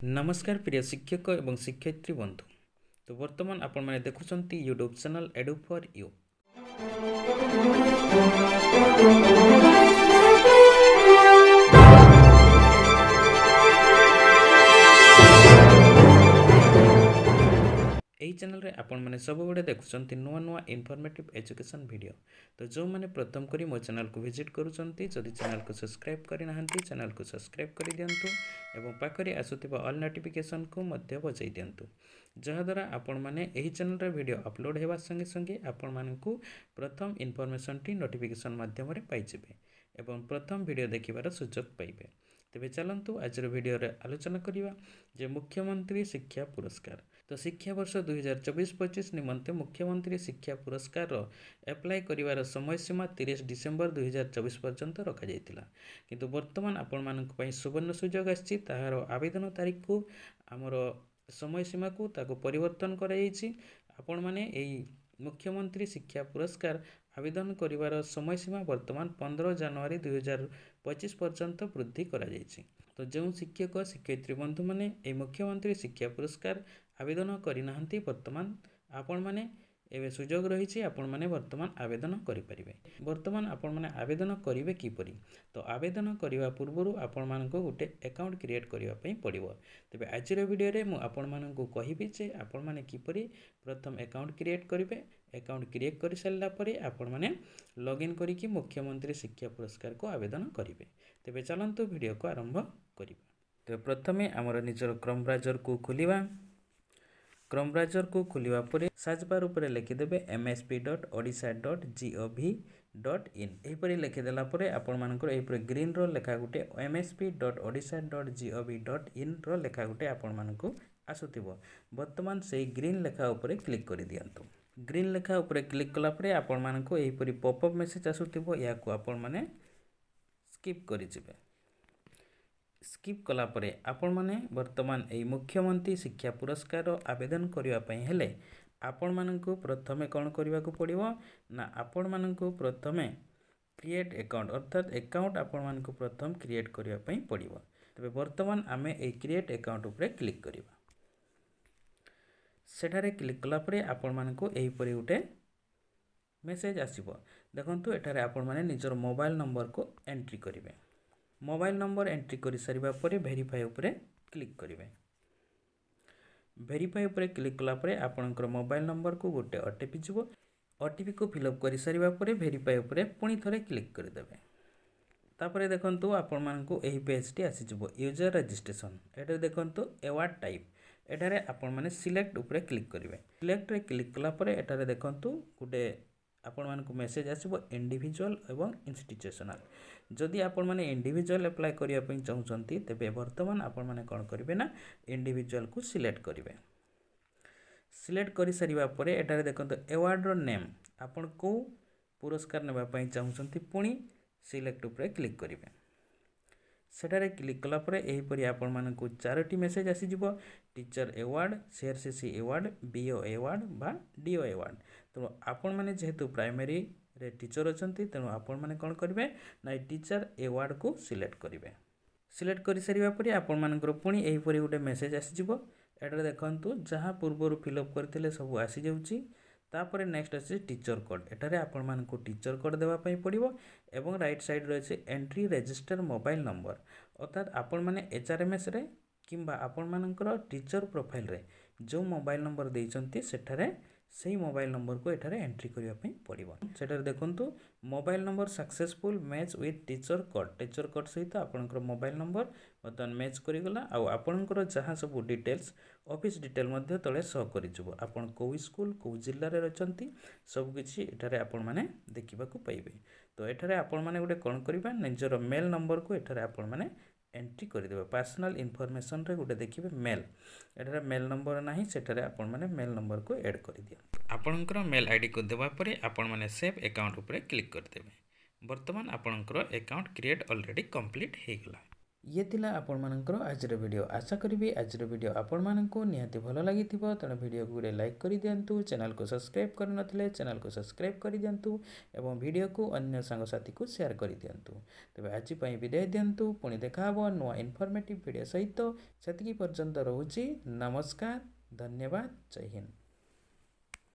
नमस्कार प्रिय शिक्षक एवं शिक्षयित्री बंधु। तो वर्तमान आपण मैंने देखुंत YouTube channel edu for you. यही चैनल रे आपण मैंने सब गुड़े देखुंत नुआ नुआ इनफॉर्मेटिव एजुकेशन वीडियो। तो जो मैंने प्रथम करी मो चैनल को विजिट करुँच जदि चैनल को सब्सक्राइब करना चैनल को सब्सक्राइब कर दिंतु एवं पाखरे आसुथिबा ऑल नोटिफिकेशन को मध्य बजाई दिंतु जहाद्वारा आपण मैंने यही चैनल रे वीडियो अपलोड होगा संगे संगे आपण मानकु प्रथम इनफॉरमेशन टी नोटिफिकेशन माध्यम रे पाइजिबे एवं प्रथम वीडियो देखिबार सुযোগ पाइबे। तेबे चलंतु आजर वीडियो रे आलोचना करिवा जे मुख्यमंत्री शिक्षा पुरस्कार। तो शिक्षा वर्ष 2024-25 निमंते मुख्यमंत्री शिक्षा पुरस्कार रो एप्लाई करिवार समय सीमा 30 डिसेम्बर 2024 पर्यंत रखा जायतिला। किंतु वर्तमान आपण मानक पई सुवर्ण सुযোগ आछि ताहार आवेदन तारीख को हमर समय सीमा को ताको परिवर्तन करा जायछि। आपण माने एई मुख्यमंत्री शिक्षा पुरस्कार आवेदन करिवार समय सीमा वर्तमान 15 जनवरी 2025 पर्यंत वृद्धि करा जायछि। तो जो शिक्षक शिक्षयित्री बंधु माने ए मुख्यमंत्री शिक्षा पुरस्कार आवेदन करिनाहंती वर्तमान आपण माने एबे सुযোଗ रही आपण माने वर्तमान आवेदन करि परिबे। वर्तमान आपण माने आवेदन करिवे किपरि तो आवेदन करिवा पूर्वरु आपण मानको गोटे अकाउंट क्रिएट करिवा पई पड़िबो। तबे आजिर वीडियो रे मु आपण मानको कहिबी जे आपण माने किपरि प्रथम अकाउंट क्रिएट करिवे। अकाउंट क्रिएट कर सारा पर आपण माने लॉगिन करिकि मुख्यमंत्री शिक्षा पुरस्कार को आवेदन करिवे। तबे चलंतु वीडियो को आरंभ करिबा। तो प्रथमे हमर निजर क्रोम ब्राउजर को खोलिबा। क्रोम ब्राउजर को खोलिबा परे सर्च बार ऊपर लिखि देबे msp.odisha.gov.in एही परे लिखि देला परे आपण मानकर एही परे ग्रीन रो लेखा गुटे msp.odisha.gov.in रो लेखा गुटे आपण मानको आसुथिबो। वर्तमान सेही ग्रीन लेखा ऊपर क्लिक कर दियंतु। ग्रीन लेखा ऊपर क्लिक कला परे आपण मानको एही परी पॉपअप मेसेज आसुथिबो। या को आपण माने स्किप करि जिवे। स्किप कला परे आपण माने वर्तमान एही मुख्यमंत्री शिक्षा पुरस्कार आवेदन करिवा पई हेले आपण माननको प्रथमे कोन करिवा को पड़िबो ना आपण माननको प्रथमे क्रिएट अकाउंट अर्थात अकाउंट आपण माननको प्रथम क्रिएट करिवा पई पड़िबो। तबे वर्तमान आमे एही क्रिएट अकाउंट ऊपर क्लिक करिवा। सेठारे क्लिक कला परे आपण माननको एही परी उठे मेसेज आसीबो। देखंतु एठारे आपण माने निजर मोबाइल नंबर को एंट्री करिवे। मोबाइल नंबर एंट्री करि सारिबा परे वेरीफाई ऊपर क्लिक करिवे। वेरीफाई ऊपर क्लिक कला परे आपनकर मोबाइल नंबर को गोटे ओटीपी जिवो। ओटीपी को फिलअप करि सारिबा परे वेरीफाई ऊपर पुणी थरे क्लिक करि देबे। तापरे देखंतु आपण माननको एही पेज टी आसी जिवो यूजर रजिस्ट्रेशन। एटा देखंतु अवार्ड टाइप एटारे आपण माने सिलेक्ट ऊपर क्लिक करिवे। सिलेक्ट रे क्लिक कला परे एटारे देखंतु गुटे आपण माननको मेसेज आसीबो इंडिविजुअल एवं इंस्टीट्यूशनल। जदि आपण माने इंडिविजुअल अप्लाई करिया पई चाहुचंती तेबे वर्तमान आपण माने कोन करिवे ना इंडिविजुअल को सिलेक्ट करिवे। सिलेक्ट करि सारिबा परे एटारे देखंतु अवार्ड रो नेम आपण को पुरस्कार नेबा पई चाहुचंती पुणी सिलेक्ट ऊपर क्लिक करिवे। सेटारे क्लिक कला परे एही परी आपण मानकु चारोटी मेसेज आसी जिवो teacher award CRCC award BO award बा डीओ अवार्ड। तो आपण माने जेहेतु प्राइमरी रे टीचर अछंती तेनु आपण माने कोन करिवे ना टीचर अवार्ड को सिलेक्ट करिवे। सिलेक्ट करि सारिबा परे आपण मानकर पुणी एही परी उटे मेसेज आसी जिवो। एटा देखंतु जहा पूर्वरु फिलअप करथिले सब आसी जाउची। तापरे नेक्स्ट अछि टीचर कोड। एटारे आपण मानकु टीचर कोड देबा पई पड़िबो एवं राइट साइड रे अछि एंट्री रजिस्टर मोबाइल नंबर अर्थात आपण माने एचआरएमएस रे किंबा आपण मानकर टीचर प्रोफाइल रे जो मोबाइल नंबर देइचंती सेठारे सही मोबाइल नंबर को एठारे एंट्री करिया पई पड़िबो। सेठारे देखंतु mobile number successful match with teacher code सहित आपनकर मोबाइल नंबर बतन मैच करि गला आ आपनकर जहां सब डिटेल्स ऑफिस डिटेल मध्ये तळे शो करि जबो। आपण को स्कूल को जिल्ला रे रचंती सब किछि एठारे आपण माने देखिबा को पाइबे। तो एठारे आपण माने गोटे कोन करिबा निजर मेल नंबर को एठारे आपण माने एंट्री कर देबे। पर्सनल इनफॉरमेशन रे गोटे देखिबे मेल एठारे मेल नंबर नाही सेठारे आपण माने मेल नंबर को ऐड कर दिया। आपनकर मेल आईडी को देबा परे आपण माने सेव अकाउंट ऊपर क्लिक कर देबे। वर्तमान आपनकर अकाउंट क्रिएट ऑलरेडी कंप्लीट हे गला। ये थिला आपण मानकर आजर वीडियो आशा करी आजर वीडियो आपण मानकु निहाती भल लगी तेणु वीडियो को गोटे लाइक कर दिंतु चैनल को सब्सक्राइब कर नथिले चैनल को सब्सक्राइब कर दिंतु एवं वीडियो को अन्य सांगसाथी को शेयर कर दिंतु। तेबे आज पई विदाय दिंतु पुणी देखा हबो नुआ इनफॉर्मेटिव वीडियो सहित सेतिकी पर्यंत रहूची नमस्कार धन्यवाद जय हिंद।